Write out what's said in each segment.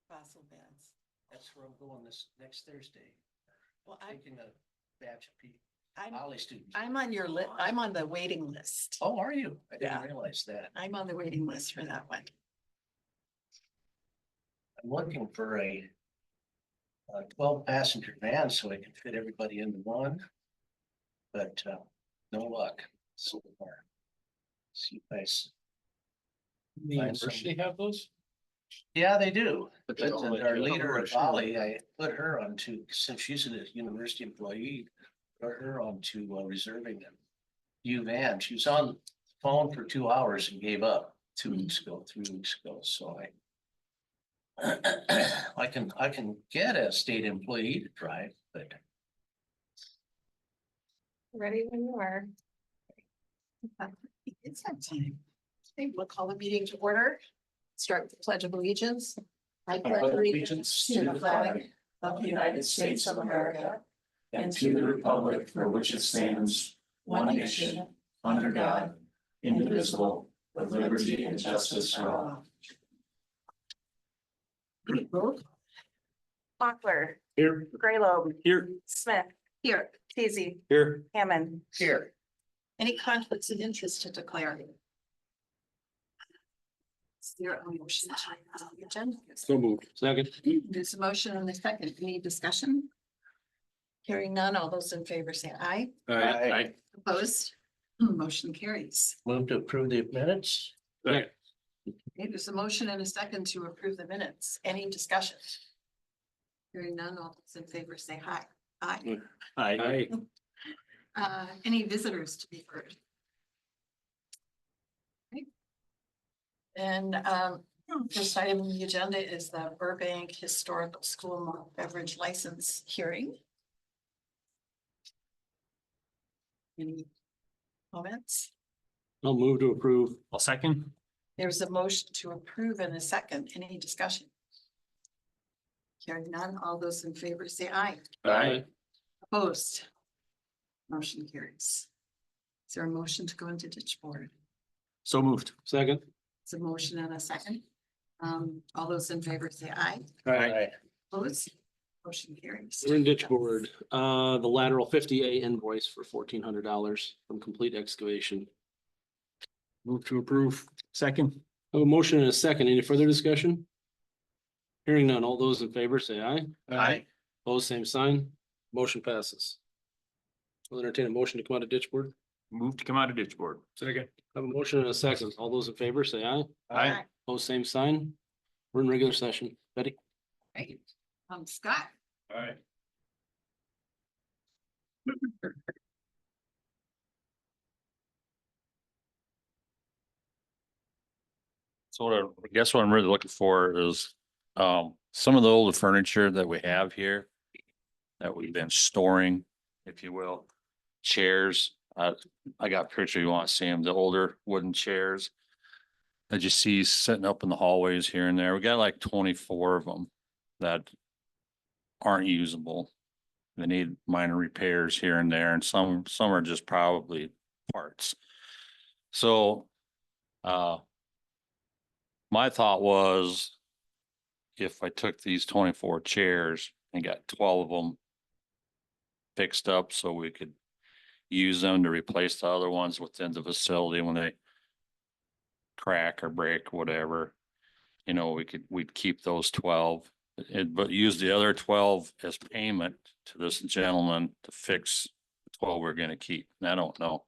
Fossil beds. That's where I'm going this next Thursday. Well, Taking a batch of I'm, Poly students. I'm on your list. I'm on the waiting list. Oh, are you? I Yeah. didn't realize that. I'm on the waiting list for that one. I'm looking for a 12 passenger van so I can fit everybody into one. But no luck so far. See you guys. The university have those? Yeah, they do. But But they don't let our you- leader Oh, of sure. Volley, I put her onto, since she's a university employee, put her onto reserving them. U Van, she was on the phone for 2 hours and gave up 2 weeks ago, 3 weeks ago, so I can get a state employee to drive, but Ready when you are. It's that time. Okay, we'll call the meeting to order. Start with the Pledge of Allegiance. I pledge allegiance to the flag of the United States of America and to the republic for which it stands, one nation, under God, indivisible, with liberty and justice for all. Mochler, Here. Graylobe, Here. Smith, here, Casey, Here. Hammond. here. Any conflicts of interest to declare? Is there a motion to the agenda? So moved. Second. There's a motion and a second. Any discussion? Hearing none, all those in favor say aye. Aye. Opposed? Motion carries. Move to approve the minutes. Aye. Okay, there's a motion and a second to approve the minutes. Any discussion? Hearing none, all those in favor say aye. Aye. Aye. Any visitors to be heard? Okay. And first item on the agenda is the Burbank Historical School malt beverage license hearing. Any comments? I'll move to approve. I'll second. There's a motion to approve and a second. Any discussion? Hearing none, all those in favor say aye. Aye. Opposed? Motion carries. Is there a motion to go into ditch board? So moved. Second. It's a motion and a second. All those in favor say aye. Aye. Opposed? Motion carries. We're in ditch board. The lateral 50A invoice for $1,400 from Complete Excavation. Move to approve. Second. I have a motion and a second. Any further discussion? Hearing none. All those in favor say aye. Aye. Opposed, same sign. Motion passes. I'll entertain a motion to come out of ditch board. Move to come out of ditch board. Second. I have a motion and a second. All those in favor say aye. Aye. Opposed, same sign. We're in regular session. Betty? Right. Scott, All right. So what I guess what I'm really looking for is some of the older furniture that we have here that we've been storing, if you will, chairs. I got a picture, you want to see them, the older wooden chairs that you see sitting up in the hallways here and there. We got like 24 of them that aren't usable. They need minor repairs here and there, and some are just probably parts. So my thought was, if I took these 24 chairs and got 12 of them fixed up so we could use them to replace the other ones within the facility when they crack or break, whatever, you know, we'd keep those 12, but use the other 12 as payment to this gentleman to fix the 12 we're gonna keep. And I don't know.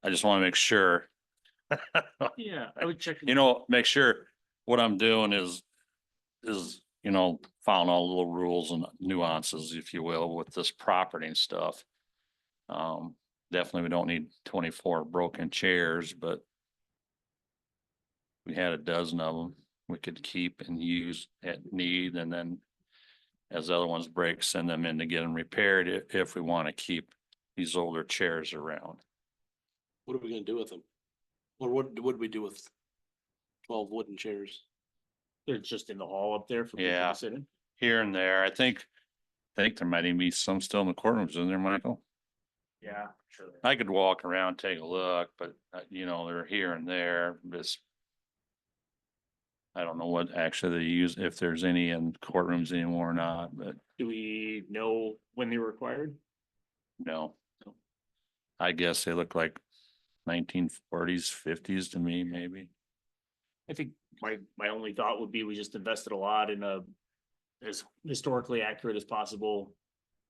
I just want to make sure. Yeah, I would check. You know, make sure what I'm doing is, you know, following all the little rules and nuances, if you will, with this property and stuff. Definitely we don't need 24 broken chairs, but we had a dozen of them we could keep and use at need, and then as the other ones break, send them in to get them repaired if we want to keep these older chairs around. What are we gonna do with them? Or what would we do with 12 wooden chairs? They're just in the hall up there for people Yeah. to sit in. Here and there, I think there might even be some still in the courtrooms, isn't there, Michael? Yeah, sure. I could walk around, take a look, but you know, they're here and there, just I don't know what actually they use, if there's any in courtrooms anymore or not, but Do we know when they were acquired? no. I guess they look like 1940s, 50s to me, maybe. I think my only thought would be we just invested a lot in as historically accurate as possible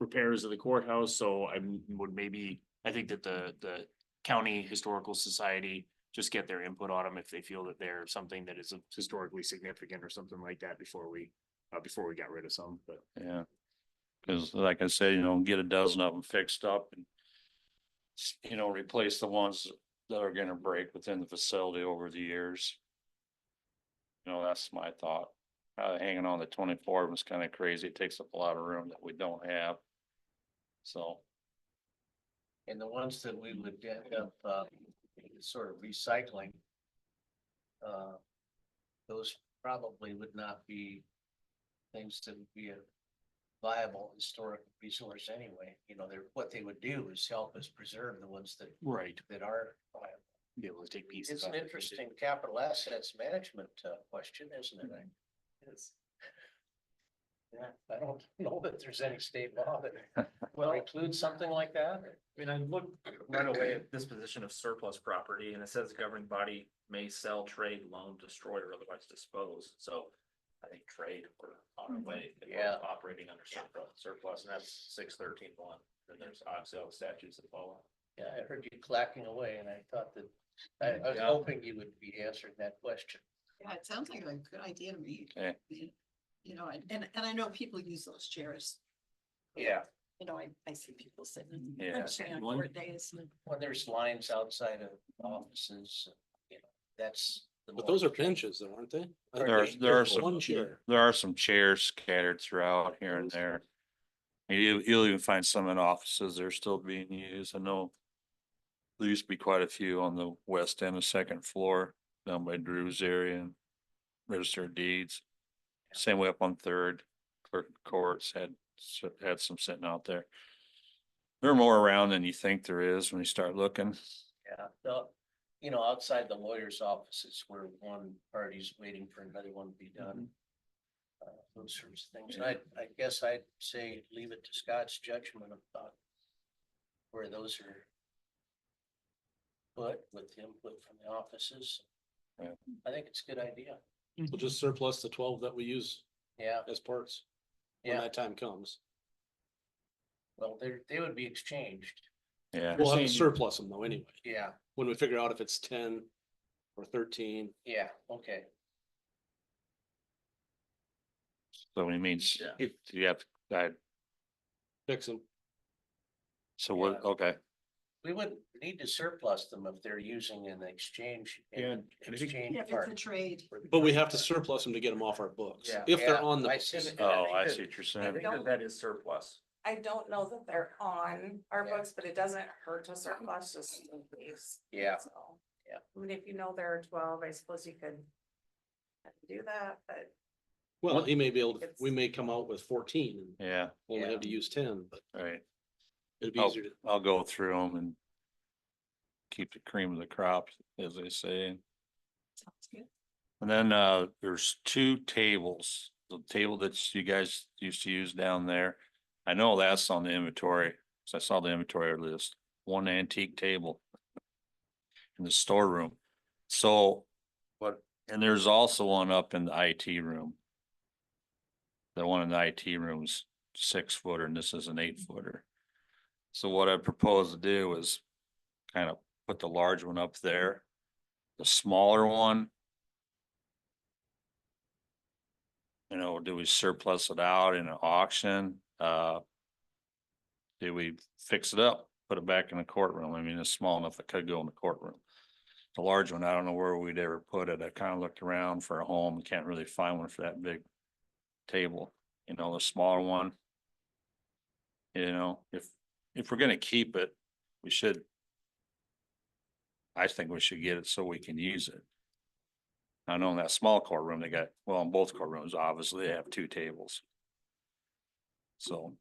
repairs of the courthouse, so I would maybe, I think that the County Historical Society just get their input on them if they feel that they're something that is historically significant or something like that before we got rid of some, but. Yeah. Cause like I said, get a dozen of them fixed up and replace the ones that are gonna break within the facility over the years. That's my thought. Hanging on the 24 was kind of crazy. It takes up a lot of room that we don't have. So, And the ones that we would end up, sort of recycling. Those probably would not be things that would be a viable historic resource anyway. What they would do is help us preserve the ones that Right. are viable. Be able to take pieces. It's an off it. interesting capital assets management question, isn't it? Yes. Yeah, I don't know that there's any state law that will include something like that. I mean, I look right away at disposition of surplus property and it says the governing body may sell, trade, loan, destroy, or otherwise dispose. So I think trade, we're on our way. if we're Yeah. Operating under surplus, and that's 613(1). And there's obviously all the statutes that follow. Yeah, I heard you clacking away and I thought that, I was Yeah. hoping you would be answering that question. Yeah, it sounds like a good idea to me. Okay. And I know people use those chairs. Yeah. I see people sitting. Yeah. Especially on court days. When there's lines outside of offices, that's. the But more- those are benches though, aren't they? there are some, One chair. there are some chairs scattered throughout here and there. You'll even find some in offices that are still being used. I know there used to be quite a few on the west end of second floor down by Drew's area and Register of Deeds. Same way up on Third, clerk of courts had some sitting out there. There are more around than you think there is when you start looking. Yeah, outside the lawyer's offices where one party's waiting for another one to be done. Those sorts of things. And I guess I'd say leave it to Scott's judgment about where those are put with the input from the offices. Yeah. I think it's a good idea. We'll just surplus the 12 that we use Yeah, as parts when yeah. that time comes. Well, they would be exchanged. Yeah, We'll have to saying- surplus them though anyway, Yeah, when we figure out if it's 10 or 13. yeah, okay. so it means Yeah. if you have, Fix them. so what, Yeah. okay, We wouldn't need to surplus them if they're using an exchange. Yeah, and I think- Exchange Yeah, if part. it's a trade. But we have to surplus them to get them off our books. Yeah. If they're Yeah, on the. I books. see what- oh, I see what you're I saying. think that is surplus. I don't know that they're on our Yeah. books, but it doesn't hurt to surplus just in case. Yeah, So. Yeah. I mean, if you know there are 12, I suppose you could do that, but Well, he may be able to, It's- we may come out with 14 and Yeah, only Yeah. have to use 10, but right. it'd be Oh. easier to. I'll go through them and keep the cream of the crop, as they say. Sounds good. And then there's two tables, the table that you guys used to use down there. I know that's on the inventory, so I saw the inventory list, one antique table in the storeroom. So, and there's also one up in the IT room. The one in the IT room's 6-footer and this is an 8-footer. So what I propose to do is kind of put the large one up there. The smaller one. Do we surplus it out in an auction? Do we fix it up, put it back in the courtroom? I mean, it's small enough it could go in the courtroom. The large one, I don't know where we'd ever put it. I kind of looked around for a home, can't really find one for that big table. The smaller one. If we're gonna keep it, we should. I think we should get it so we can use it. I know in that small courtroom, they got, well, in both courtrooms, obviously, they have 2 tables. So,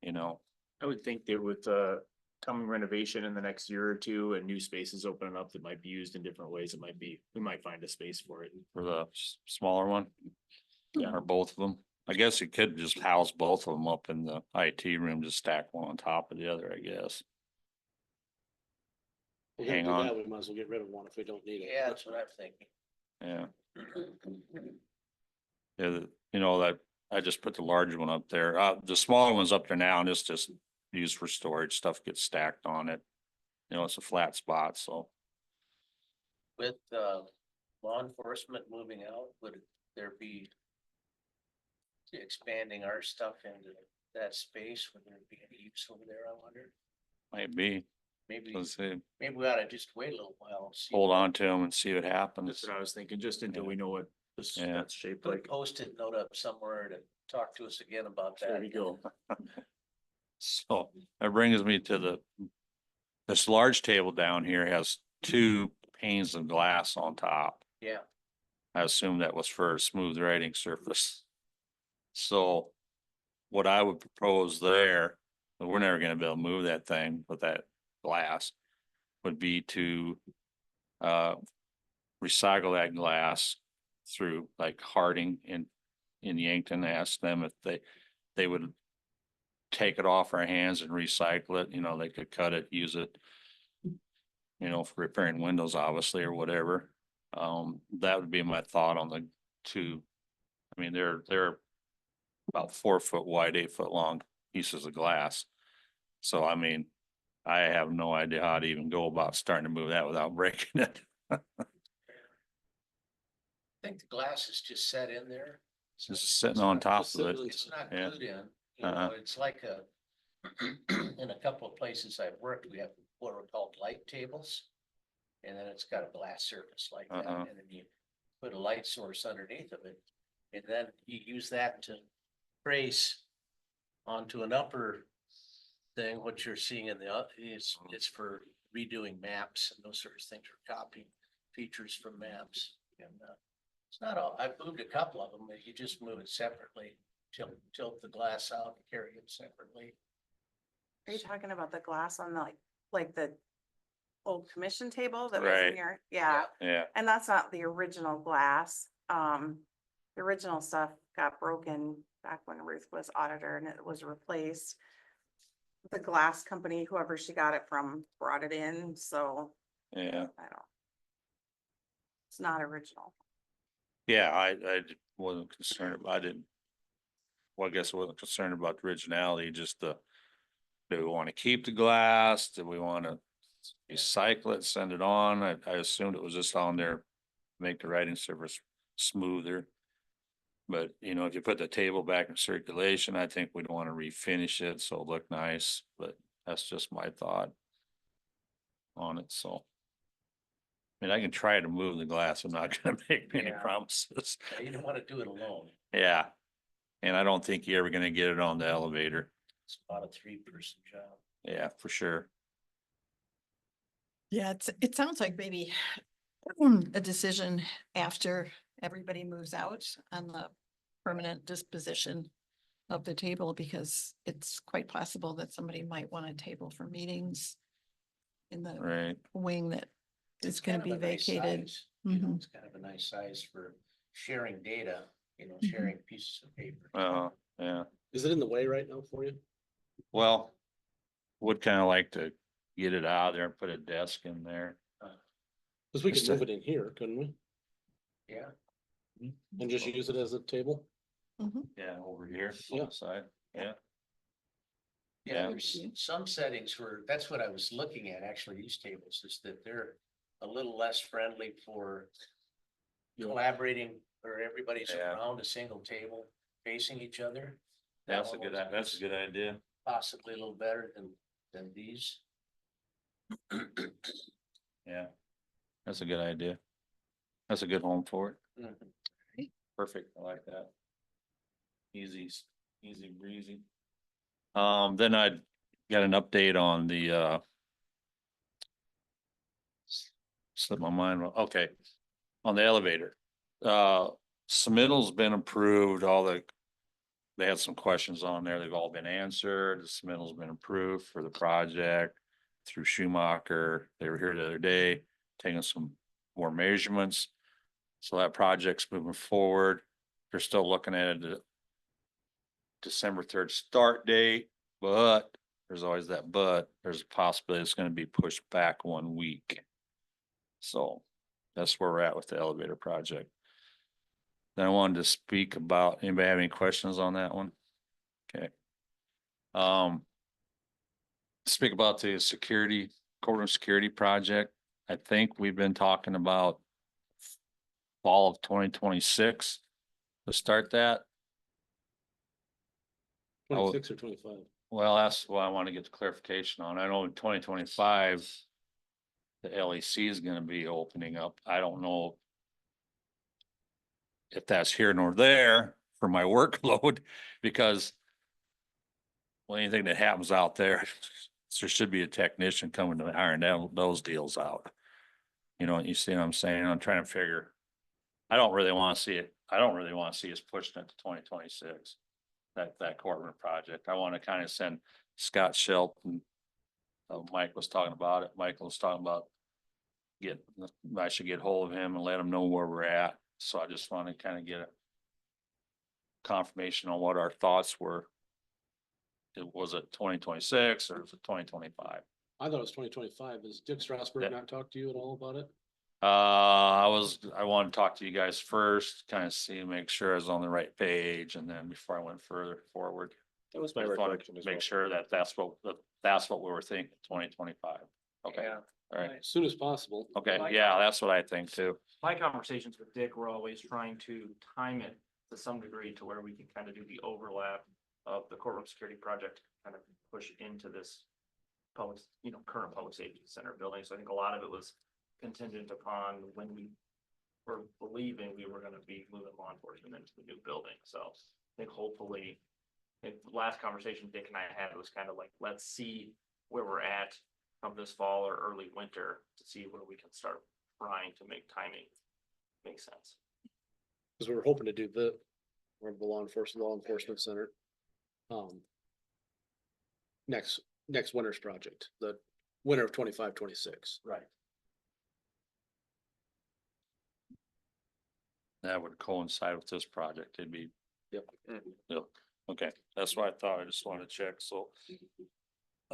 I would think they would, coming renovation in the next year or two and new spaces opening up that might be used in different ways, we might find a space for it. For the smaller one? Yeah. Or both of them? I guess you could just house both of them up in the IT room, just stack one on top of the other, I guess. We're gonna Hang do on. that, we might as well get rid of one if we don't need it. Yeah, that's what I'm thinking. Yeah. Yeah, you know, that, I just put the larger one up there. The smaller one's up there now and it's just used for storage. Stuff gets stacked on it. You know, it's a flat spot, so. With law enforcement moving out, would there be expanding our stuff into that space? Would there be any use over there, I wonder? Might be, Maybe, let's see, maybe we ought to just wait a little while and see. hold on to them and see what That's happens. what I was thinking, just until we know what this, Yeah. that's shaped Put a like. post-it note up somewhere to talk to us again about that. There we go. So that brings me to this large table down here has two panes of glass on top. Yeah, I assume that was for a smooth writing surface. So what I would propose there, and we're never gonna be able to move that thing, but that glass would be to recycle that glass through like Harding in Yankton, ask them if they would take it off our hands and recycle it, you know, they could cut it, use it, you know, for repairing windows, obviously, or whatever. That would be my thought on the two. I mean, they're about 4 foot wide, 8 foot long pieces of glass. So, I mean, I have no idea how to even go about starting to move that without breaking it. I think the glass is just set in there. It's just sitting on top of it. It's not Yeah. glued in, you Uh-uh. know, it's like in a couple of places I've worked, we have what are called light tables. And then it's got a glass surface like that, Uh-uh. and then you put a light source underneath of it. And then you use that to trace onto an upper thing, what you're seeing in the, it's for redoing maps and those sorts of things, or copying features from maps. And it's not all, I've moved a couple of them, but you just move it separately, tilt the glass out, and carry it separately. Are you talking about the glass on the, like the old commission table that was Right. in your, yeah, Yeah, and that's not the original glass. The original stuff got broken back when Ruth was auditor and it was replaced. The glass company, whoever she got it from, brought it in, so yeah. I don't. It's not original. Yeah, I wasn't concerned about, I didn't. Well, I guess I wasn't concerned about the originality, just do we want to keep the glass? Do we want to recycle it, send it on? I assumed it was just on there, make the writing surface smoother. But, you know, if you put the table back in circulation, I think we'd want to refinish it so it look nice, but that's just my thought on it, so. I mean, I can try to move the glass. I'm not gonna make any Yeah. promises. You don't want to do it alone. Yeah. And I don't think you're ever gonna get it on the elevator. It's about a 3-person job. Yeah, for sure. Yeah, it sounds like maybe a decision after everybody moves out on the permanent disposition of the table, because it's quite possible that somebody might want a table for meetings in the Right. wing that is It's gonna kind of be a nice vacated. size, you know, Mhm. it's kind of a nice size for sharing data, you know, Mhm. sharing pieces of paper. Yeah. Is it in the way right now for you? Well, would kind of like to get it out of there and put a desk in there. Cause we could Just move to- it in here, couldn't we? Yeah, And just use it as a table? Mhm. Yeah, over here on Yeah. the side. Yeah. yeah, Yeah. there's some settings where, that's what I was looking at, actually, these tables, is that they're a little less friendly for collaborating, or everybody's Yeah. around a single table facing each other. That's a That one good, was that's a good idea. Possibly a little better than these. Yeah. That's a good idea. That's a good home for it. Mhm. Perfect. I like that. Easy, easy breezy. Then I got an update on the slipped my mind. Okay. On the elevator. Submittal's been approved, they had some questions on there. They've all been answered. The submittal's been approved for the project. through Schumacher. They were here the other day, taking some more measurements. So that project's moving forward. They're still looking at a December 3rd start date, but there's always that but. There's a possibility it's gonna be pushed back 1 week. So that's where we're at with the elevator project. Then I wanted to speak about, anybody have any questions on that one? Okay. Speak about the security, courtroom security project. I think we've been talking about fall of 2026 to start that. 26 or 25? Well, that's what I want to get the clarification on. I know in 2025, the LEC is gonna be opening up. I don't know if that's here nor there for my workload, because well, anything that happens out there, there should be a technician coming to iron those deals out. You know, you see what I'm saying? I'm trying to figure. I don't really want to see it. I don't really want to see us pushing it to 2026. That courtroom project. I want to kind of send Scott Shelton. Mike was talking about it. Michael was talking about I should get hold of him and let him know where we're at. So I just want to kind of get a confirmation on what our thoughts were. Was it 2026 or was it 2025? I thought it was 2025. Has Dick Strasberg Yeah. not talked to you at all about it? I wanted to talk to you guys first, kind of see, make sure I was on the right page, and then before I went further forward. That was my Just wanted recollection to as well. make sure that that's what we were thinking, 2025. Okay, Yeah. all right, As soon as possible. okay, yeah, that's what I think too. My conversations with Dick were always trying to time it to some degree to where we can kind of do the overlap of the courtroom security project, kind of push into this public, current public safety center building. So I think a lot of it was contingent upon when we were believing we were gonna be moving law enforcement into the new building. So I think hopefully, the last conversation Dick and I had was kind of like, let's see where we're at come this fall or early winter to see where we can start trying to make timing make sense. Because we were hoping to do the law enforcement center. Next winter's project, the winter of 25-26. Right. That would coincide with this project. It'd be. Yep. Yep. Okay, that's what I thought. I just wanted to check, so.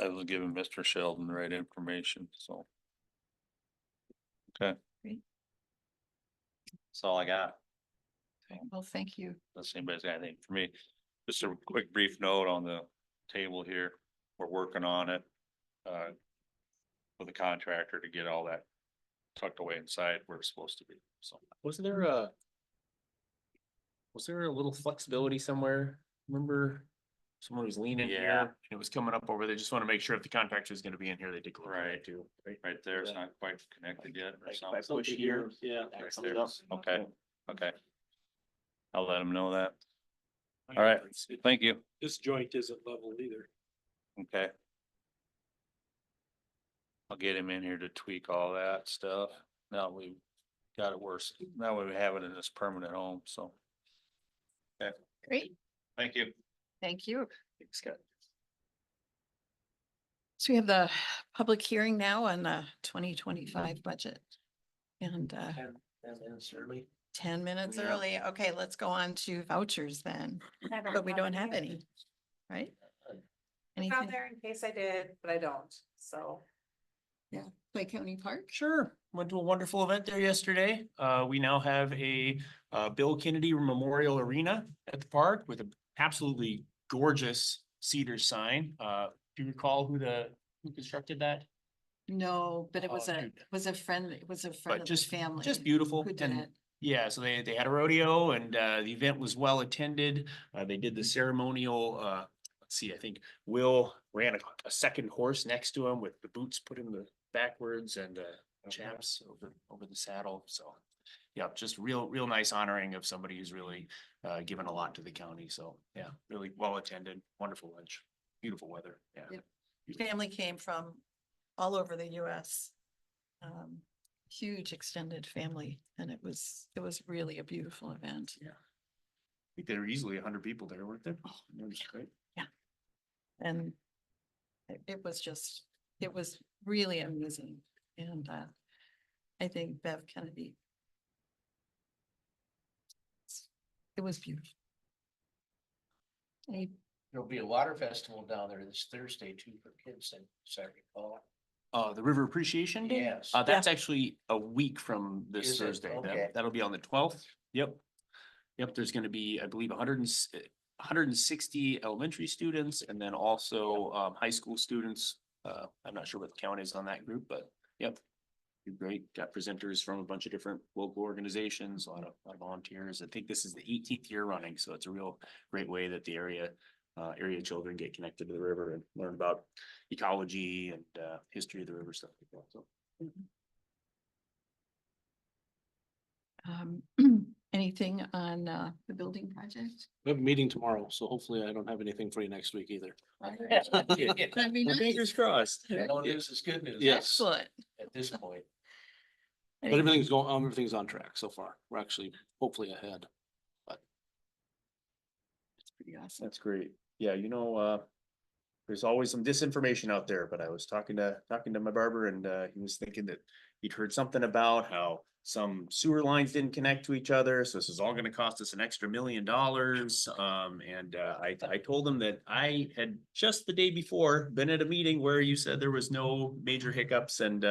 I was giving Mr. Sheldon the right information, so. Okay. Great. That's all I got. Well, thank you. Unless anybody's got anything for me. Just a quick brief note on the table here. We're working on it. With the contractor to get all that tucked away inside where it's supposed to be, so. Was there a little flexibility somewhere? Remember someone was leaning Yeah. here and it was coming up over there. Just want to make sure if the contractor is going to be in here, they take a look at Right. it too. Right there, it's not quite connected yet or Like, something. if I push here, Yeah. that Right comes there. up. Okay, okay. I'll let them know that. All right, thank you. This joint isn't level either. Okay. I'll get him in here to tweak all that stuff. Now we got it worse. Now we have it in this permanent home, so. Great. Thank you. Thank you. So we have the public hearing now on the 2025 budget. And 10 minutes early. 10 minutes Yeah. early. Okay, let's go on to vouchers then, but we don't have any, right? Out Anything? there in case I did, but I don't, so. Clay County Park? Sure. Went to a wonderful event there yesterday. We now have a Bill Kennedy Memorial Arena at the park with an absolutely gorgeous cedar sign. Do you recall who constructed that? No, but it was Oh, a, dude. friend of the just- family. Just beautiful. Who did And it? yeah, so they had a rodeo and the event was well attended. They did the ceremonial, let's see, I think Will ran a second horse next to him with the boots put in the backwards and chaps over the saddle. So yeah, just real nice honoring of somebody who's really given a lot to the county. So yeah, really well attended, wonderful lunch, beautiful weather. Yeah. Yep. Beautiful. Family came from all over the US. Huge extended family, and it was really a beautiful event. I think there were easily 100 people there, weren't there? It was great. And it was really amusing. And I think Bev Kennedy. It was beautiful. I- There'll be a water festival down there this Thursday too for kids and Saturday fall. The River Appreciation Day? Yes. That's actually a week from this Is it? Thursday. Okay. That'll be on the 12th. Yep. Yep, there's gonna be, I believe, 160 elementary students and then also high school students. I'm not sure what the count is on that group, but yep. Be great. Got presenters from a bunch of different local organizations, a lot of volunteers. I think this is the 18th year running, so it's a real great way that the area children get connected to the river and learn about ecology and history of the river, stuff like that. So Anything on the building project? We have a meeting tomorrow, so hopefully I don't have anything for you next week either. That'd be nice. fingers crossed. No news is good news. Yes. Excellent. At this point. But everything's on track so far. We're actually hopefully ahead. Pretty awesome. That's great. Yeah, there's always some disinformation out there, but I was talking to my barber and he was thinking that he'd heard something about how some sewer lines didn't connect to each other, so this is all gonna cost us an extra $1 million. I told him that I had just the day before been at a meeting where you said there was no major hiccups, and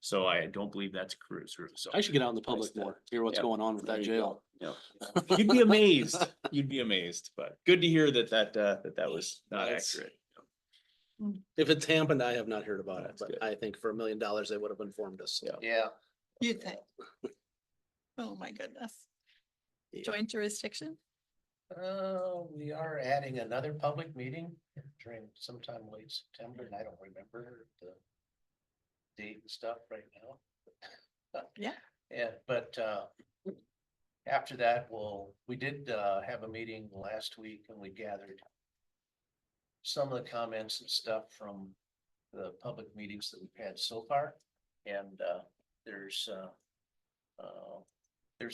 so I don't believe that's true. So I should get out in the public more, hear what's Yep. going on with There that you jail. go. Yep. You'd be amazed. You'd be amazed, but good to hear that was not That's- accurate. If it's happened, I have not heard about it, That's but good. I think for $1 million, they would have informed us. Yeah. Yeah. You think? Oh, my goodness. Yeah. Joint jurisdiction? We are adding another public meeting during sometime late September, and I don't remember the date and stuff right now. Yeah. Yeah, but after that, we did have a meeting last week and we gathered some of the comments and stuff from the public meetings that we've had so far. And there's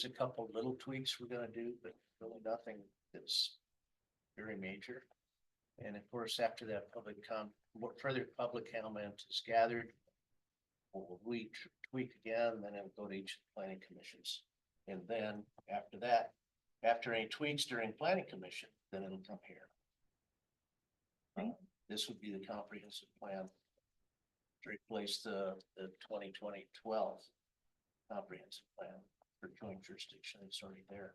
a couple little tweaks we're gonna do, but really nothing that's very major. And of course, after that further public comment is gathered, we tweak again, then it'll go to each of the planning commissions. And then after that, after any tweaks during planning commission, then it'll come here. This would be the comprehensive plan to replace the 2012 comprehensive plan for joint jurisdiction. It's already there.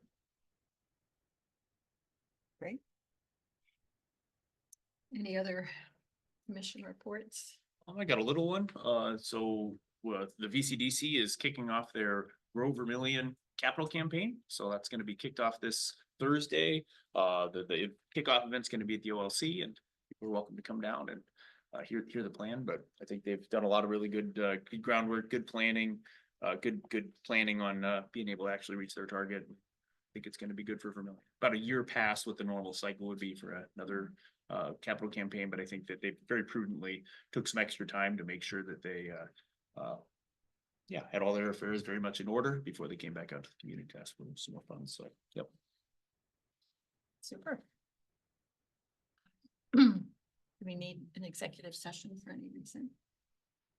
Great. Any other commission reports? I got a little one. So the VCDC is kicking off their Grove Vermillion capital campaign. So that's going to be kicked off this Thursday. The kickoff event's going to be at the OLC, and people are welcome to come down and hear the plan. But I think they've done a lot of really good groundwork, good planning, good planning on being able to actually reach their target. I think it's going to be good for Vermillion. About a year past what the normal cycle would be for another capital campaign, but I think that they very prudently took some extra time to make sure that they had all their affairs very much in order before they came back out to the community to ask for some more funds. So, yep. Super. Do we need an executive session for any reason?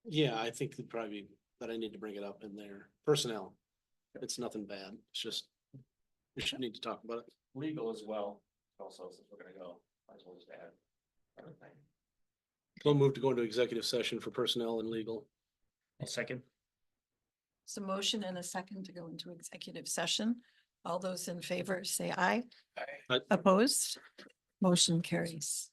Yeah, I think that probably, that I need to bring it up in there. Personnel. It's nothing bad. It's just, we should need to talk about it. Legal as well, also, since we're gonna go, might as well just add everything. We'll move to go into executive session for personnel and legal. I'll second. So motion and a second to go into executive session. All those in favor say aye. Aye. Opposed? Motion carries.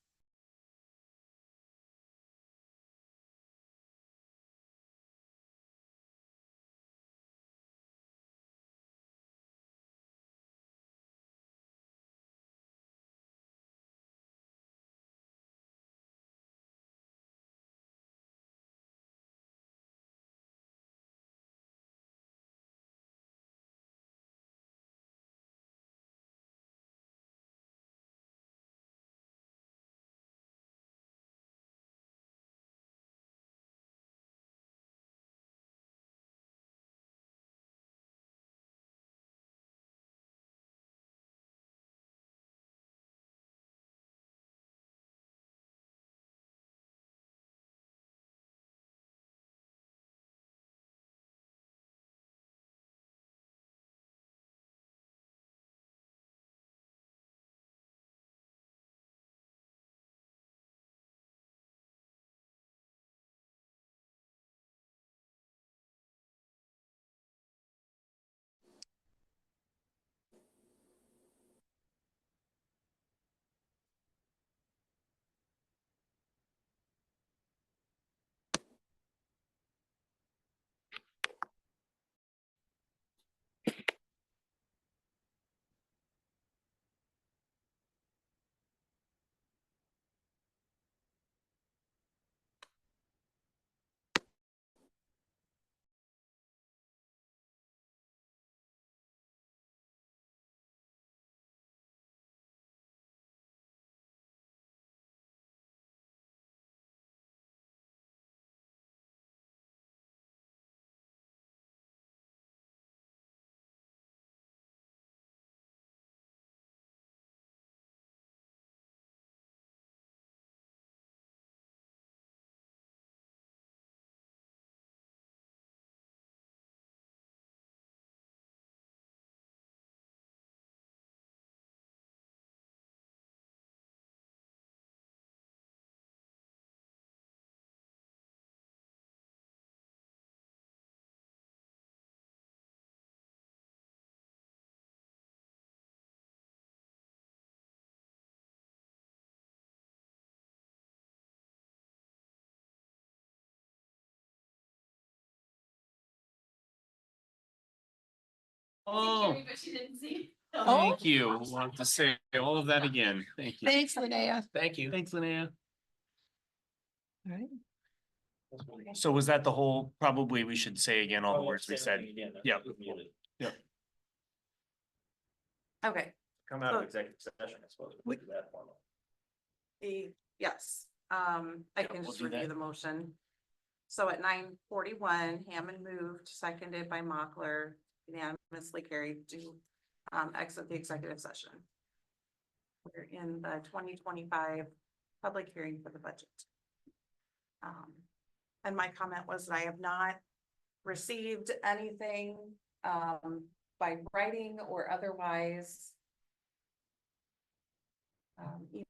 Oh, Oh. thank you. Want to say all of that again. Thank you. Thanks, Linnea. Thank you. Thanks, Linnea. All right. So was that the whole, probably we should say again all the words we said. Yeah. Okay, Come out of So- executive session, I suppose. We- Do that formal. yes, I can we'll just do review that. the motion. So at 9:41, Hammond moved, seconded by Mochler, unanimously carried to exit the executive session. We're in the 2025 public hearing for the budget. And my comment was that I have not received anything by writing or otherwise.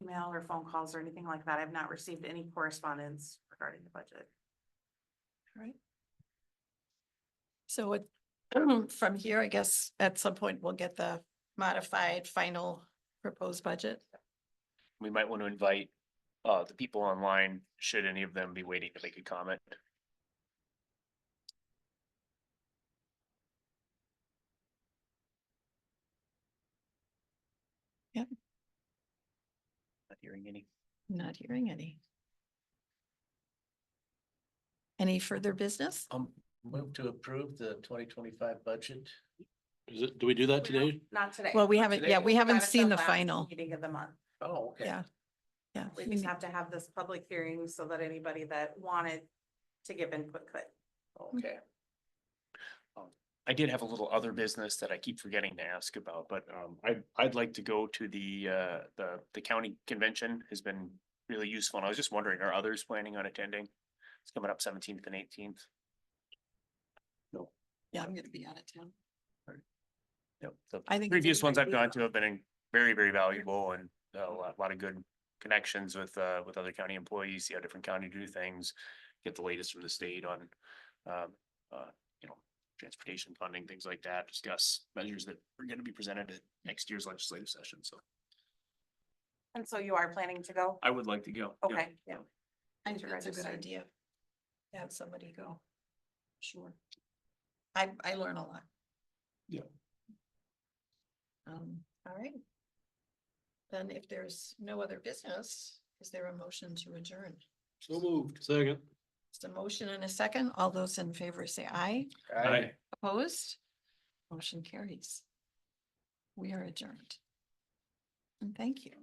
Email or phone calls or anything like that. I've not received any correspondence regarding the budget. All right. So it, from here, I guess at some point we'll get the modified final proposed budget. We might want to invite the people online, should any of them be waiting to make a comment. Yep. Not hearing any. Not hearing any. Any further business? Move to approve the 2025 budget. Is it, do we do that today? Not today. Well, we haven't, yeah, we haven't That is seen the last final. Meeting of the month. Oh, okay. Yeah. Yeah. We we just need- have to have this public hearing so that anybody that wanted to give input could. Okay. I did have a little other business that I keep forgetting to ask about, but I'd like to go to the county convention has been really useful. And I was just wondering, are others planning on attending? It's coming up 17th and 18th. Yeah, I'm gonna be out of town. Yep, the I think it's a previous ones great I've gone deal. to have been very, very valuable and a lot of good connections with other county employees, see how different county do things. Get the latest from the state on, you know, transportation funding, things like that, discuss measures that are gonna be presented at next year's legislative session, so And so you are planning to go? I would like to go. yeah. Okay, Yeah. I think To that's a good register. idea. To have somebody go. Sure. I learn a lot. Yeah. All right. Then if there's no other business, is there a motion to adjourn? So moved. Second. Just a motion and a second. All those in favor say aye. Aye. Opposed? Motion carries. We are adjourned. And thank you.